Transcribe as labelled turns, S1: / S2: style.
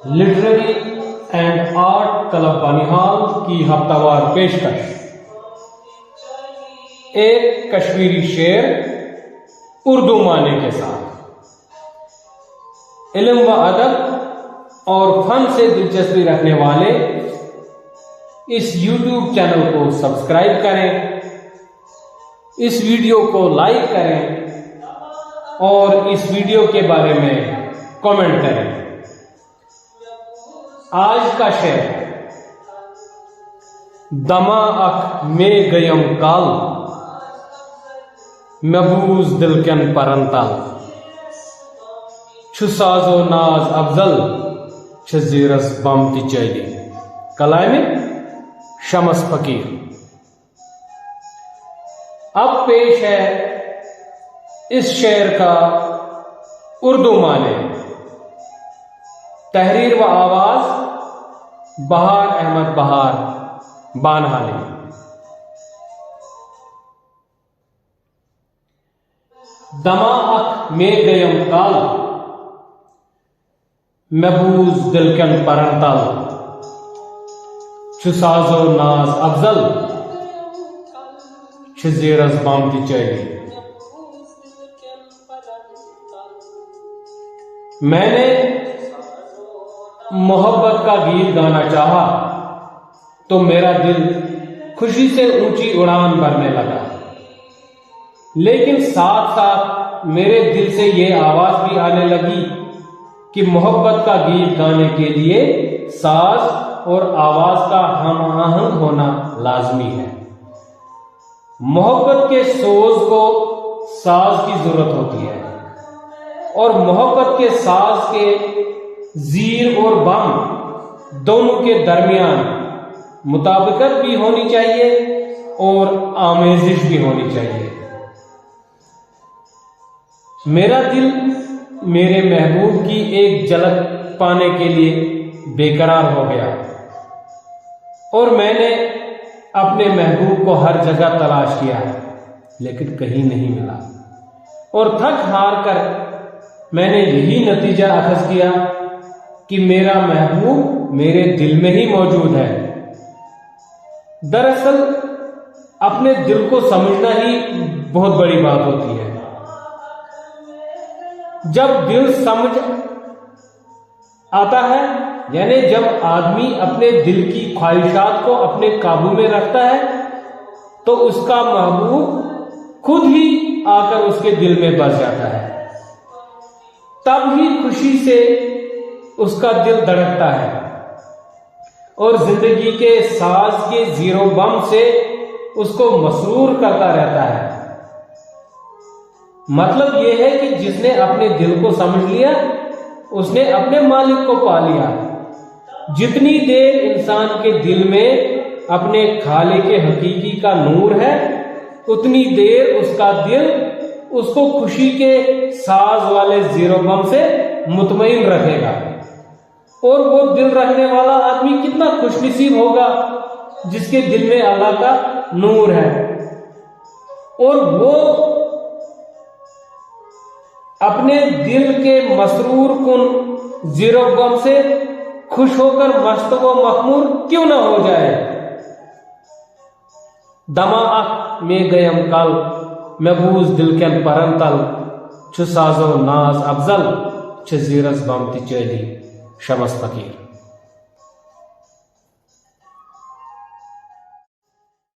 S1: Literary and art club Banihal की हफ्तावार पेशकश। एक कश्मीरी शेर उर्दू माने के साथ। इल्म व अदब और फन से दिलचस्पी रखने वाले इस YouTube चैनल को सब्सक्राइब करें, इस वीडियो को लाइक करें और इस वीडियो के बारे में कमेंट करें। आज का शेर, दमा अख में गयम काल महबूज दिलकन परंताल छु साजो नाज अफजल छु जीरस बम तिचैली। कलाम शमस फकीर। अब पेश है इस शेर का उर्दू माने। तहरीर व आवाज बहार अहमद बहार बानहाली। दमा अख में गयम काल महबूज दिलकन परंताल छु साजो नाज अफजल छु जीरस बम तिचैली। मैंने मोहब्बत का गीत गाना चाहा तो मेरा दिल खुशी से ऊंची उड़ान भरने लगा, लेकिन साथ साथ मेरे दिल से यह आवाज भी आने लगी कि मोहब्बत का गीत गाने के लिए साज और आवाज का हम आहंग होना लाजमी है। मोहब्बत के सोज को साज की जरूरत होती है और मोहब्बत के साज के जीर और बम दोनों के दरमियान मुताबिकत भी होनी चाहिए और आमेजिश भी होनी चाहिए। मेरा दिल मेरे महबूब की एक झलक पाने के लिए बेकरार हो गया और मैंने अपने महबूब को हर जगह तलाश किया, लेकिन कहीं नहीं मिला और थक हार कर मैंने यही नतीजा अखज़ किया कि मेरा महबूब मेरे दिल में ही मौजूद है। दरअसल अपने दिल को समझना ही बहुत बड़ी बात होती है। जब दिल समझ आता है, यानी जब आदमी अपने दिल की ख्वाहिशात को अपने काबू में रखता है, तो उसका महबूब खुद ही आकर उसके दिल में बस जाता है। तब ही खुशी से उसका दिल धड़कता है और जिंदगी के साज के जीरो बम से उसको मसरूर करता रहता है। मतलब यह है कि जिसने अपने दिल को समझ लिया, उसने अपने मालिक को पा लिया। जितनी देर इंसान के दिल में अपने खालिक हकीकी का नूर है, उतनी देर उसका दिल उसको खुशी के साज वाले जीरो बम से मुतमईन रखेगा। और वो दिल रखने वाला आदमी कितना खुशनसीब होगा जिसके दिल में अल्लाह का नूर है और वो अपने दिल के मसरूर कुन जीरो गम से खुश होकर मस्त व मखमूर क्यों ना हो जाए। दमा अख में गयम काल महबूज दिलकन परंतल छु साजो नाज अफजल छु जीरस बम तिचैली। शमस फकीर।